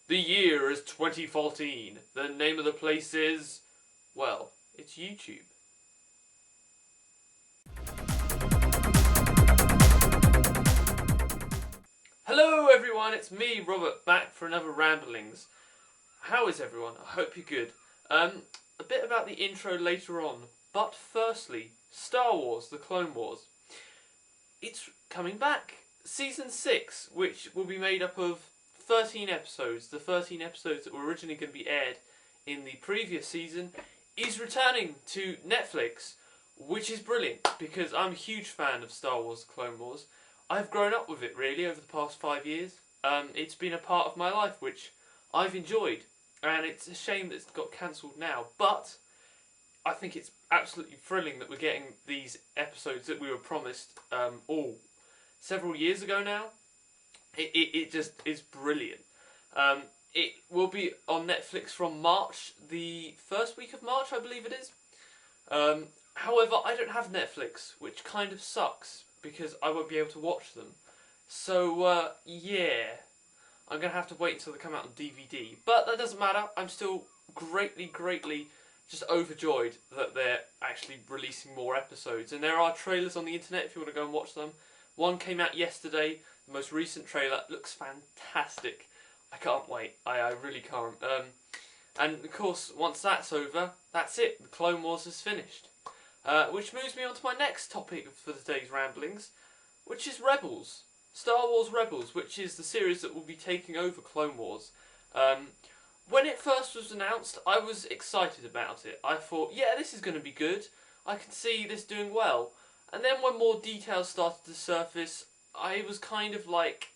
The year is 2014. The name of the place is, well, it's YouTube. Hello everyone, it's me, Robert, back for another Ramblings. How is everyone? I hope you're good. A bit about the intro later on, but firstly, Star Wars, The Clone Wars. It's coming back. Season 6, which will be made up of 13 episodes, the 13 episodes that were originally going to be aired in the previous season, is returning to Netflix, which is brilliant because I'm a huge fan of Star Wars, The Clone Wars. I've grown up with it really over the past 5 years. It's been a part of my life which I've enjoyed, and it's a shame that it's got cancelled now, but I think it's absolutely thrilling that we're getting these episodes that we were promised several years ago now. It just is brilliant. It will be on Netflix from March, the first week of March I believe it is. However, I don't have Netflix, which kind of sucks because I won't be able to watch them. So yeah, I'm going to have to wait until they come out on DVD. But that doesn't matter, I'm still greatly just overjoyed that they're actually releasing more episodes. And there are trailers on the internet if you want to go and watch them. One came out yesterday, the most recent trailer, looks fantastic. I can't wait, I really can't. And of course, once that's over, that's it, the Clone Wars is finished. Which moves me on to my next topic for today's ramblings, which is Rebels. Star Wars Rebels, which is the series that will be taking over Clone Wars. When it first was announced, I was excited about it. I thought, yeah, this is going to be good. I can see this doing well. And then when more details started to surface, I was kind of like,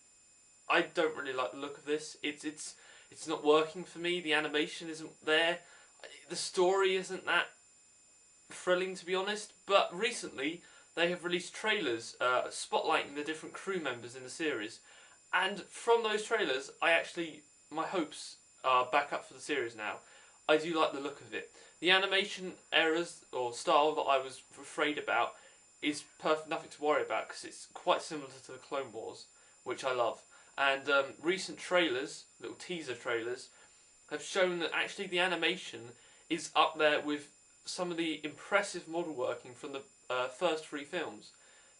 I don't really like the look of this. It's not working for me. The animation isn't there. The story isn't that thrilling, to be honest. But recently, they have released trailers spotlighting the different crew members in the series. And from those trailers, my hopes are back up for the series now. I do like the look of it. The animation errors or style that I was afraid about is nothing to worry about because it's quite similar to the Clone Wars, which I love. And recent trailers, little teaser trailers, have shown that actually the animation is up there with some of the impressive model working from the first 3 films.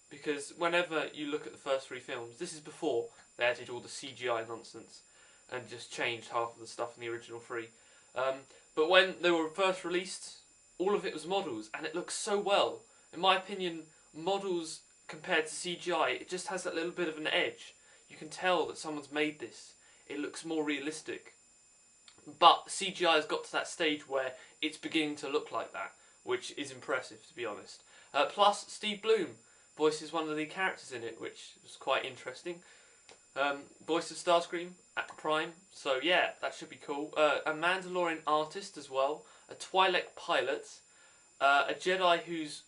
Because whenever you look at the first 3 films, this is before they added all the CGI nonsense and just changed half of the stuff in the original 3. But when they were first released, all of it was models, and it looks so well. In my opinion, models compared to CGI, it just has that little bit of an edge. You can tell that someone's made this. It looks more realistic. But CGI has got to that stage where it's beginning to look like that, which is impressive, to be honest. Plus, Steve Bloom voices one of the characters in it, which was quite interesting. Voice of Starscream at Prime, so yeah, that should be cool. A Mandalorian artist as well, a Twi'lek pilot, a Jedi who's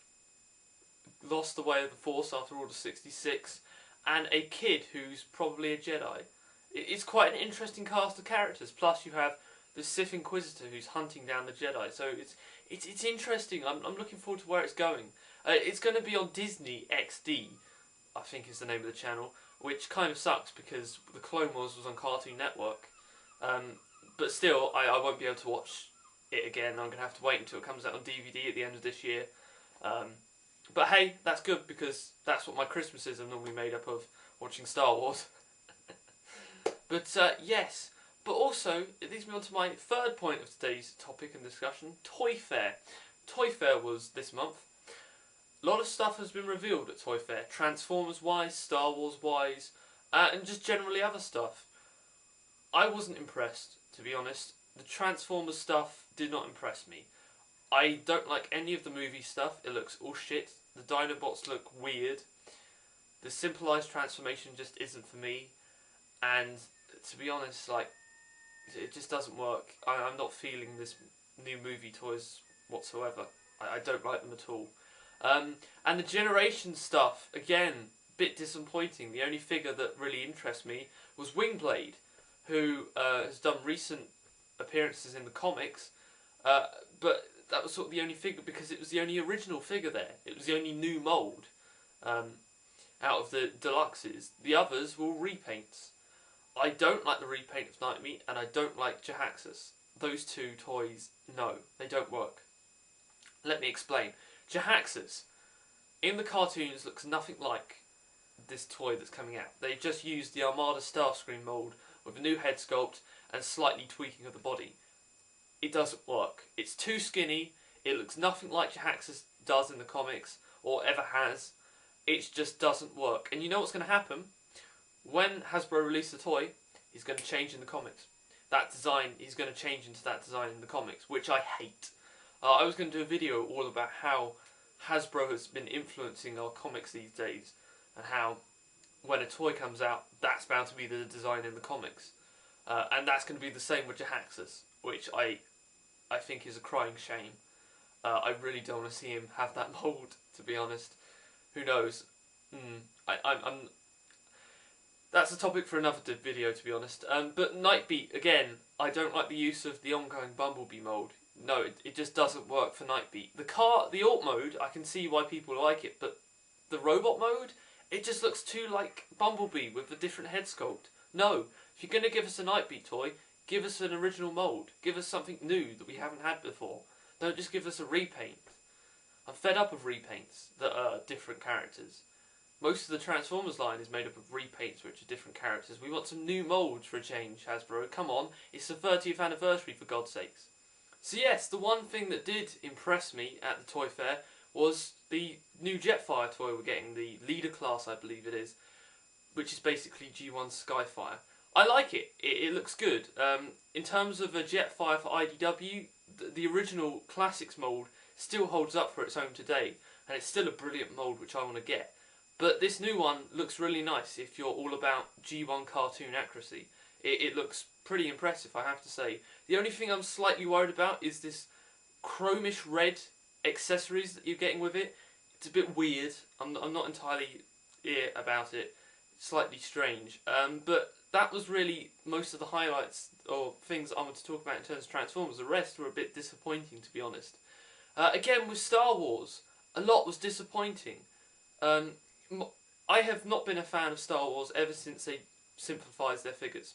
lost the way of the Force after Order 66, and a kid who's probably a Jedi. It's quite an interesting cast of characters. Plus, you have the Sith Inquisitor who's hunting down the Jedi. So it's interesting. I'm looking forward to where it's going. It's going to be on Disney XD, I think is the name of the channel, which kind of sucks because the Clone Wars was on Cartoon Network. But still, I won't be able to watch it again. I'm going to have to wait until it comes out on DVD at the end of this year. But hey, that's good because that's what my Christmases are normally made up of, watching Star Wars. But yes, but also it leads me on to my third point of today's topic and discussion, Toy Fair. Toy Fair was this month. A lot of stuff has been revealed at Toy Fair, Transformers wise, Star Wars wise, and just generally other stuff. I wasn't impressed, to be honest. The Transformers stuff did not impress me. I don't like any of the movie stuff. It looks all shit. The Dinobots look weird. The simplified transformation just isn't for me. And to be honest, like, it just doesn't work. I'm not feeling this new movie toys whatsoever. I don't like them at all. And the Generation stuff, again, bit disappointing. The only figure that really interests me was Wingblade, who has done recent appearances in the comics, but that was sort of the only figure because it was the only original figure there. It was the only new mould out of the deluxes. The others were all repaints. I don't like the repaint of Nightmeat, and I don't like Jahaxus. Those two toys, no, they don't work. Let me explain. Jahaxus, in the cartoons, looks nothing like this toy that's coming out. They've just used the Armada Starscream mould with a new head sculpt and slightly tweaking of the body. It doesn't work. It's too skinny. It looks nothing like Jahaxus does in the comics, or ever has. It just doesn't work. And you know what's going to happen? When Hasbro releases the toy, he's going to change in the comics. That design, he's going to change into that design in the comics, which I hate. I was going to do a video all about how Hasbro has been influencing our comics these days, and how when a toy comes out, that's bound to be the design in the comics. And that's going to be the same with Jahaxus, which I think is a crying shame. I really don't want to see him have that mould, to be honest. Who knows? I'm That's a topic for another video, to be honest. But Nightbeat, again, I don't like the use of the ongoing Bumblebee mould. No, it just doesn't work for Nightbeat. The alt mode, I can see why people like it, but the robot mode, it just looks too like Bumblebee with a different head sculpt. No, if you're going to give us a Nightbeat toy, give us an original mould. Give us something new that we haven't had before. Don't just give us a repaint. I'm fed up of repaints that are different characters. Most of the Transformers line is made up of repaints which are different characters. We want some new moulds for a change, Hasbro. Come on, it's the 30th anniversary, for God's sakes. So yes, the one thing that did impress me at the Toy Fair was the new Jetfire toy we're getting, the Leader Class I believe it is, which is basically G1 Skyfire. I like it, it looks good. In terms of a Jetfire for IDW, the original Classics mould still holds up for its own today, and it's still a brilliant mould which I want to get. But this new one looks really nice if you're all about G1 cartoon accuracy. It looks pretty impressive, I have to say. The only thing I'm slightly worried about is this chromish red accessories that you're getting with it. It's a bit weird. I'm not entirely about it. It's slightly strange. But that was really most of the highlights or things I want to talk about in terms of Transformers. The rest were a bit disappointing, to be honest. Again, with Star Wars, a lot was disappointing. I have not been a fan of Star Wars ever since they simplified their figures.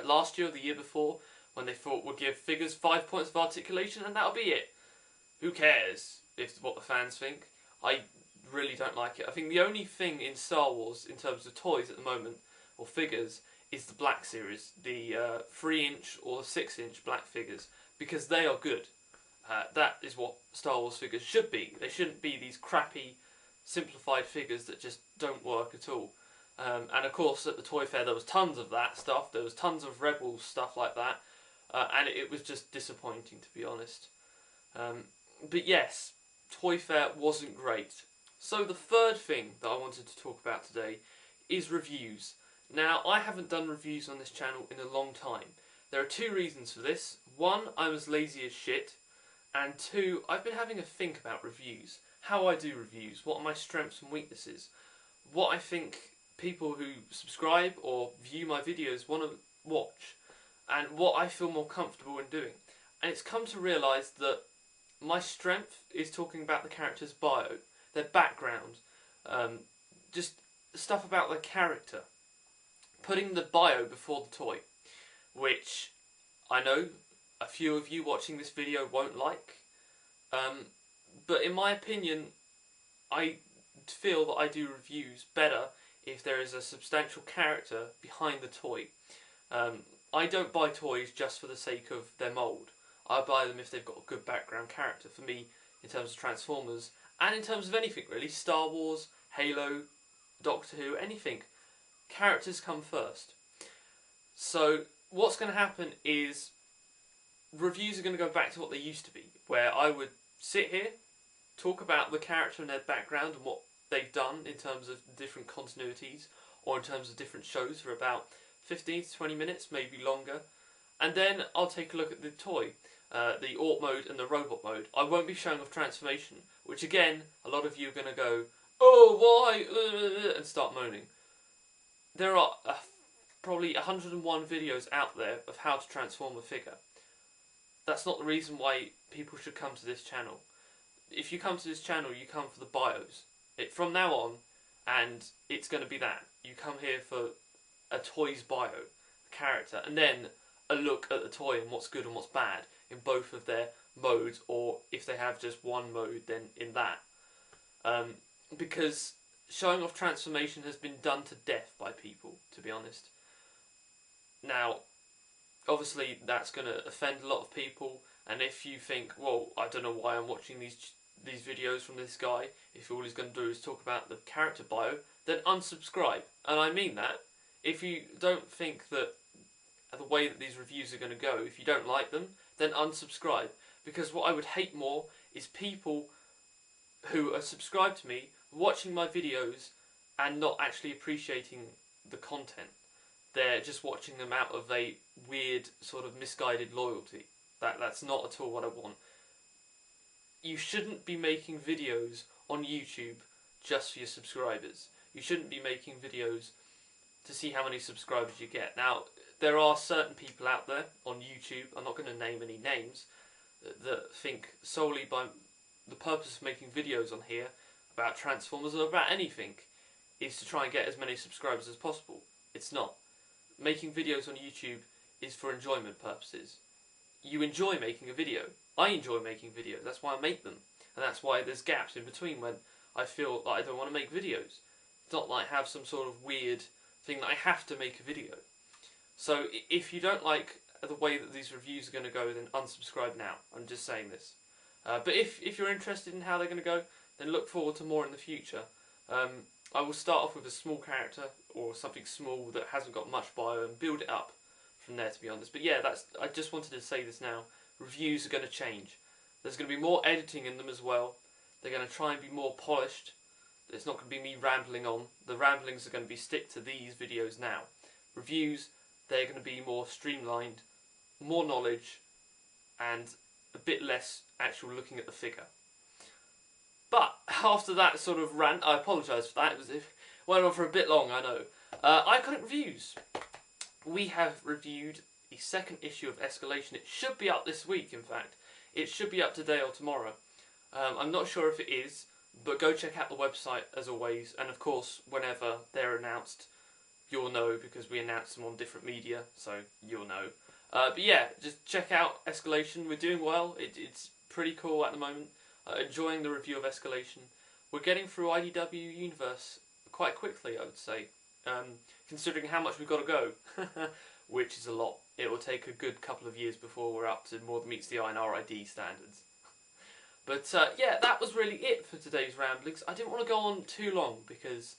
Last year or the year before, when they thought we'll give figures 5 points of articulation and that'll be it. Who cares if what the fans think? I really don't like it. I think the only thing in Star Wars in terms of toys at the moment, or figures, is the Black Series. The 3-inch or 6-inch Black figures, because they are good. That is what Star Wars figures should be. They shouldn't be these crappy simplified figures that just don't work at all. And of course at the Toy Fair there was tons of that stuff, there was tons of Rebels stuff like that, and it was just disappointing, to be honest. But yes, Toy Fair wasn't great. So the third thing that I wanted to talk about today is reviews. Now, I haven't done reviews on this channel in a long time. There are two reasons for this. One, I'm as lazy as shit, and two, I've been having a think about reviews. How I do reviews, what are my strengths and weaknesses, what I think people who subscribe or view my videos want to watch, and what I feel more comfortable in doing. And it's come to realise that my strength is talking about the character's bio, their background, just stuff about their character. Putting the bio before the toy, which I know a few of you watching this video won't like. But in my opinion, I feel that I do reviews better if there is a substantial character behind the toy. I don't buy toys just for the sake of their mould. I buy them if they've got a good background character. For me, in terms of Transformers, and in terms of anything really, Star Wars, Halo, Doctor Who, anything, characters come first. So what's going to happen is reviews are going to go back to what they used to be, where I would sit here, talk about the character and their background and what they've done in terms of different continuities or in terms of different shows for about 15 to 20 minutes, maybe longer, and then I'll take a look at the toy, the alt mode and the robot mode. I won't be showing off transformation, which again, a lot of you are going to go, oh why, and start moaning. There are probably 101 videos out there of how to transform a figure. That's not the reason why people should come to this channel. If you come to this channel, you come for the bios. From now on, and it's going to be that. You come here for a toy's bio, a character, and then a look at the toy and what's good and what's bad in both of their modes, or if they have just one mode, then in that. Because showing off transformation has been done to death by people, to be honest. Now, obviously that's going to offend a lot of people, and if you think, well, I don't know why I'm watching these videos from this guy, if all he's going to do is talk about the character bio, then unsubscribe. And I mean that. If you don't think that the way that these reviews are going to go, if you don't like them, then unsubscribe. Because what I would hate more is people who are subscribed to me watching my videos and not actually appreciating the content. They're just watching them out of a weird sort of misguided loyalty. That's not at all what I want. You shouldn't be making videos on YouTube just for your subscribers. You shouldn't be making videos to see how many subscribers you get. Now, there are certain people out there on YouTube, I'm not going to name any names, that think solely by the purpose of making videos on here about Transformers or about anything is to try and get as many subscribers as possible. It's not. Making videos on YouTube is for enjoyment purposes. You enjoy making a video. I enjoy making videos. That's why I make them. And that's why there's gaps in between when I feel that I don't want to make videos. It's not like I have some sort of weird thing that I have to make a video. So if you don't like the way that these reviews are going to go, then unsubscribe now. I'm just saying this. But if you're interested in how they're going to go, then look forward to more in the future. I will start off with a small character or something small that hasn't got much bio and build it up from there, to be honest. But yeah, I just wanted to say this now. Reviews are going to change. There's going to be more editing in them as well. They're going to try and be more polished. It's not going to be me rambling on. The ramblings are going to be stick to these videos now. Reviews, they're going to be more streamlined, more knowledge, and a bit less actual looking at the figure. But after that sort of rant, I apologise for that. It went on for a bit long, I know. Iconic Reviews. We have reviewed the second issue of Escalation. It should be up this week, in fact. It should be up today or tomorrow. I'm not sure if it is, but go check out the website as always. And of course, whenever they're announced, you'll know because we announce them on different media, so you'll know. But yeah, just check out Escalation. We're doing well. It's pretty cool at the moment. Enjoying the review of Escalation. We're getting through IDW Universe quite quickly, I would say, considering how much we've got to go, which is a lot. It will take a good couple of years before we're up to more than meets the eye and RID standards. But yeah, that was really it for today's ramblings. I didn't want to go on too long because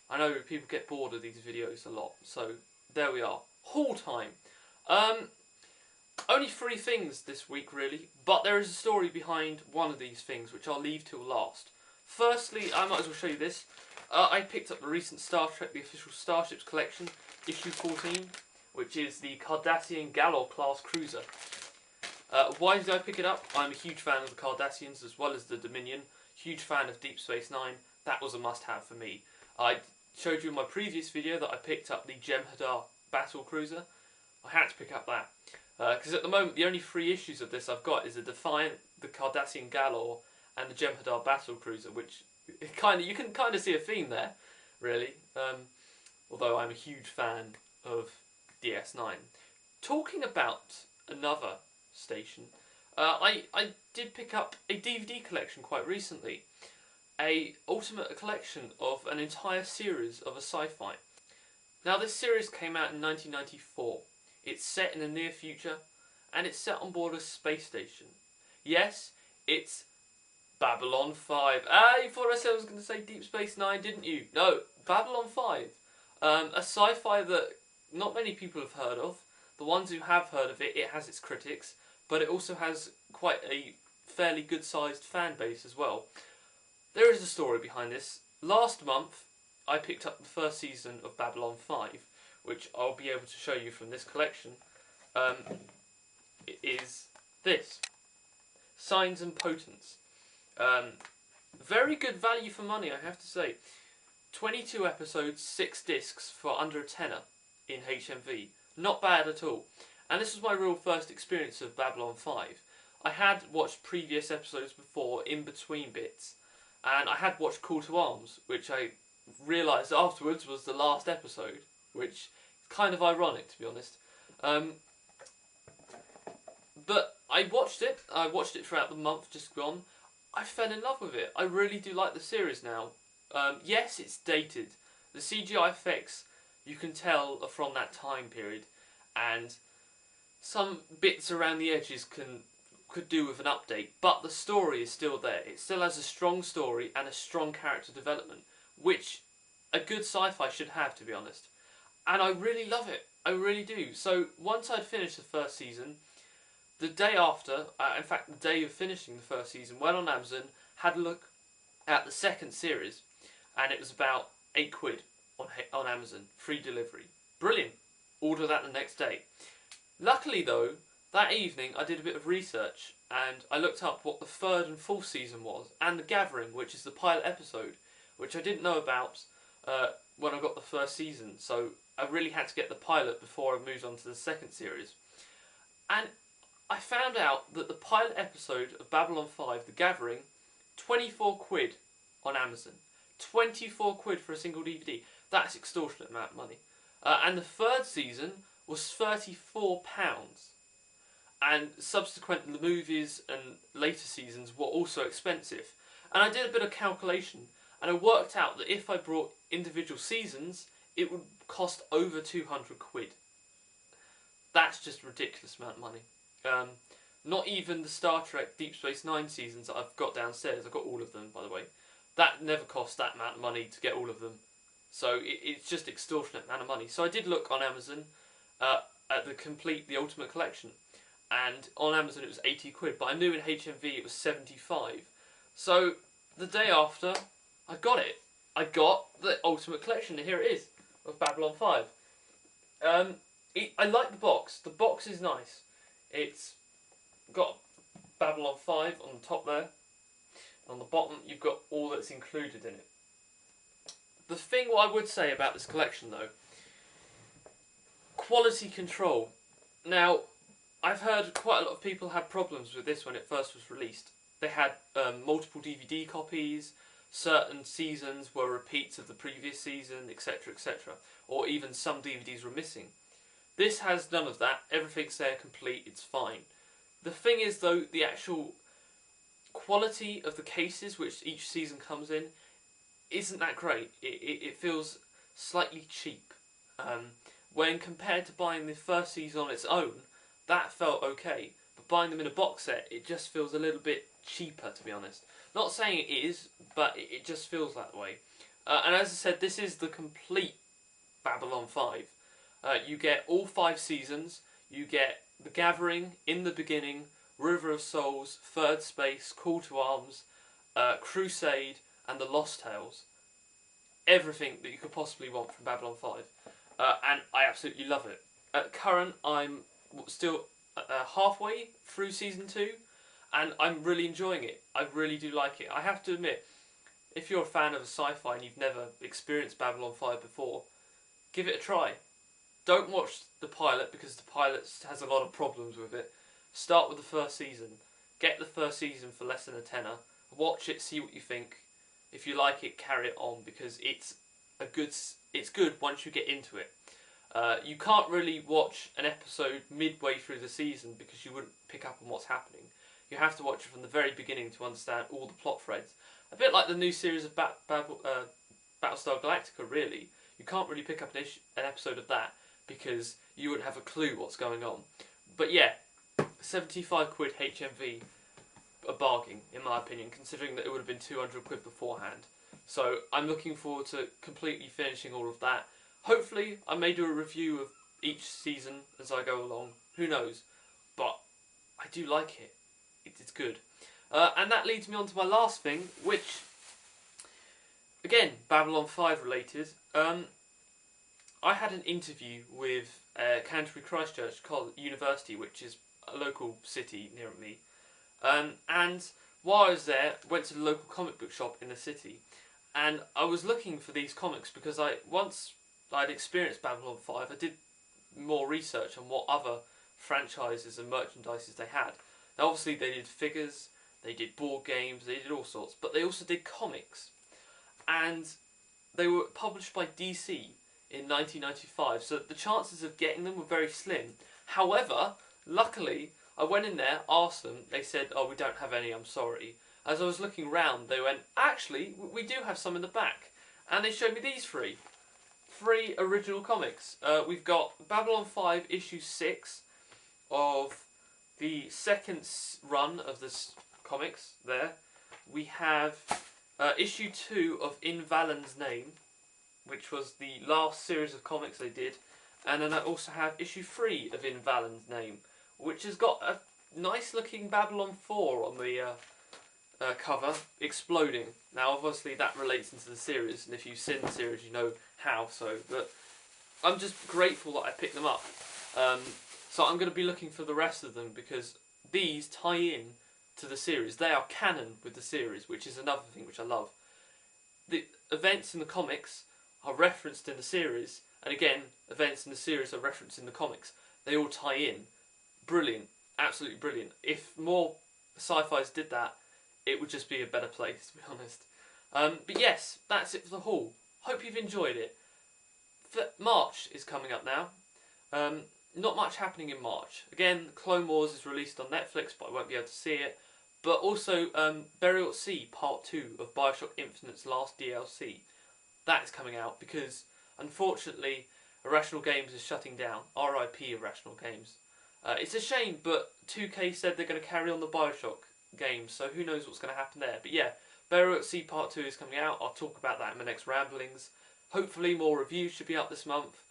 I know people get bored of these videos a lot. So there we are. Haul time. Only 3 things this week really, but there is a story behind one of these things which I'll leave till last. Firstly, I might as well show you this. I picked up the recent Star Trek, the official Starships collection, issue 14, which is the Cardassian Galor class cruiser. Why did I pick it up? I'm a huge fan of the Cardassians as well as the Dominion. Huge fan of Deep Space Nine. That was a must-have for me. I showed you in my previous video that I picked up the Jem'Hadar battle cruiser. I had to pick up that. Because at the moment the only 3 issues of this I've got is the Defiant, the Cardassian Galor, and the Jem'Hadar battle cruiser, which you can kind of see a theme there, really. Although I'm a huge fan of DS9. Talking about another station, I did pick up a DVD collection quite recently. A ultimate collection of an entire series of a sci-fi. Now this series came out in 1994. It's set in the near future, and it's set on board a space station. Yes, it's Babylon 5. You thought I said I was going to say Deep Space Nine, didn't you? No, Babylon 5. A sci-fi that not many people have heard of. The ones who have heard of it, it has its critics, but it also has quite a fairly good-sized fan base as well. There is a story behind this. Last month, I picked up the first season of Babylon 5, which I'll be able to show you from this collection. It is this. Signs and Potents. Very good value for money, I have to say. 22 episodes, 6 discs for under a tenner in HMV. Not bad at all. And this was my real first experience of Babylon 5. I had watched previous episodes before, in between bits, and I had watched Call to Arms, which I realised afterwards was the last episode, which kind of ironic, to be honest. But I watched it. I watched it throughout the month just gone. I fell in love with it. I really do like the series now. Yes, it's dated. The CGI effects, you can tell, are from that time period, and some bits around the edges could do with an update, but the story is still there. It still has a strong story and a strong character development, which a good sci-fi should have, to be honest. And I really love it. I really do. So once I'd finished the first season, the day after, in fact the day of finishing the first season, went on Amazon, had a look at the second series, and it was about £8 on Amazon, free delivery. Brilliant. Order that the next day. Luckily though, that evening I did a bit of research and I looked up what the third and fourth season was, and The Gathering, which is the pilot episode, which I didn't know about when I got the first season, so I really had to get the pilot before I moved on to the second series. And I found out that the pilot episode of Babylon 5, The Gathering, £24 on Amazon. £24 for a single DVD. That's extortionate amount of money. And the third season was £34. And subsequently the movies and later seasons were also expensive. And I did a bit of calculation, and I worked out that if I brought individual seasons, it would cost over £200. That's just a ridiculous amount of money. Not even the Star Trek Deep Space Nine seasons that I've got downstairs, I've got all of them by the way, that never cost that amount of money to get all of them. So it's just extortionate amount of money. So I did look on Amazon at the Ultimate Collection, and on Amazon it was £80, but I knew in HMV it was 75. So the day after, I got it. I got the Ultimate Collection, and here it is, of Babylon 5. I like the box. The box is nice. It's got Babylon 5 on the top there. On the bottom you've got all that's included in it. The thing what I would say about this collection though, quality control. Now, I've heard quite a lot of people had problems with this when it first was released. They had multiple DVD copies, certain seasons were repeats of the previous season, etc, etc. Or even some DVDs were missing. This has none of that. Everything's there complete, it's fine. The thing is though, the actual quality of the cases which each season comes in isn't that great. It feels slightly cheap. When compared to buying the first season on its own, that felt okay. But buying them in a box set, it just feels a little bit cheaper, to be honest. Not saying it is, but it just feels that way. And as I said, this is the complete Babylon 5. You get all 5 seasons. You get The Gathering, In the Beginning, River of Souls, Third Space, Call to Arms, Crusade, and The Lost Tales. Everything that you could possibly want from Babylon 5. And I absolutely love it. At current, I'm still halfway through Season 2, and I'm really enjoying it. I really do like it. I have to admit, if you're a fan of a sci-fi and you've never experienced Babylon 5 before, give it a try. Don't watch the pilot, because the pilot has a lot of problems with it. Start with the first season. Get the first season for less than a tenner. Watch it, see what you think. If you like it, carry it on, because it's good once you get into it. You can't really watch an episode midway through the season because you wouldn't pick up on what's happening. You have to watch it from the very beginning to understand all the plot threads. A bit like the new series of Battlestar Galactica, really. You can't really pick up an episode of that because you wouldn't have a clue what's going on. But yeah, £75 HMV, a bargain in my opinion, considering that it would have been £200 beforehand. So I'm looking forward to completely finishing all of that. Hopefully I may do a review of each season as I go along. Who knows? But I do like it. It's good. And that leads me on to my last thing, which, again, Babylon 5 related. I had an interview with Canterbury Christchurch University, which is a local city near me. And while I was there, went to the local comic book shop in the city. And I was looking for these comics because once I'd experienced Babylon 5, I did more research on what other franchises and merchandises they had. Now obviously they did figures, they did board games, they did all sorts, but they also did comics. And they were published by DC in 1995, so the chances of getting them were very slim. However, luckily, I went in there, asked them, they said, "Oh, we don't have any, I'm sorry." As I was looking round, they went, "Actually, we do have some in the back." And they showed me these three original comics. We've got Babylon 5 issue 6 of the second run of this comics there. We have issue 2 of In Valen's Name, which was the last series of comics they did. And then I also have issue 3 of In Valen's Name, which has got a nice looking Babylon 4 on the cover, exploding. Now obviously that relates into the series, and if you've seen the series you know how, but I'm just grateful that I picked them up. So I'm going to be looking for the rest of them, because these tie in to the series. They are canon with the series, which is another thing which I love. The events in the comics are referenced in the series, and again, events in the series are referenced in the comics. They all tie in. Brilliant. Absolutely brilliant. If more sci-fis did that, it would just be a better place, to be honest. But yes, that's it for the haul. Hope you've enjoyed it. March is coming up now. Not much happening in March. Again, Clone Wars is released on Netflix, but I won't be able to see it. But also, Burial at Sea Part 2 of Bioshock Infinite's last DLC. That is coming out because, unfortunately, Irrational Games is shutting down. RIP Irrational Games. It's a shame, but 2K said they're going to carry on the Bioshock games, so who knows what's going to happen there. But yeah, Burial at Sea Part 2 is coming out. I'll talk about that in my next ramblings. Hopefully more reviews should be up this month.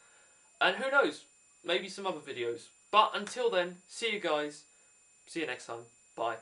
And who knows, maybe some other videos. But until then, see you guys. See you next time. Bye.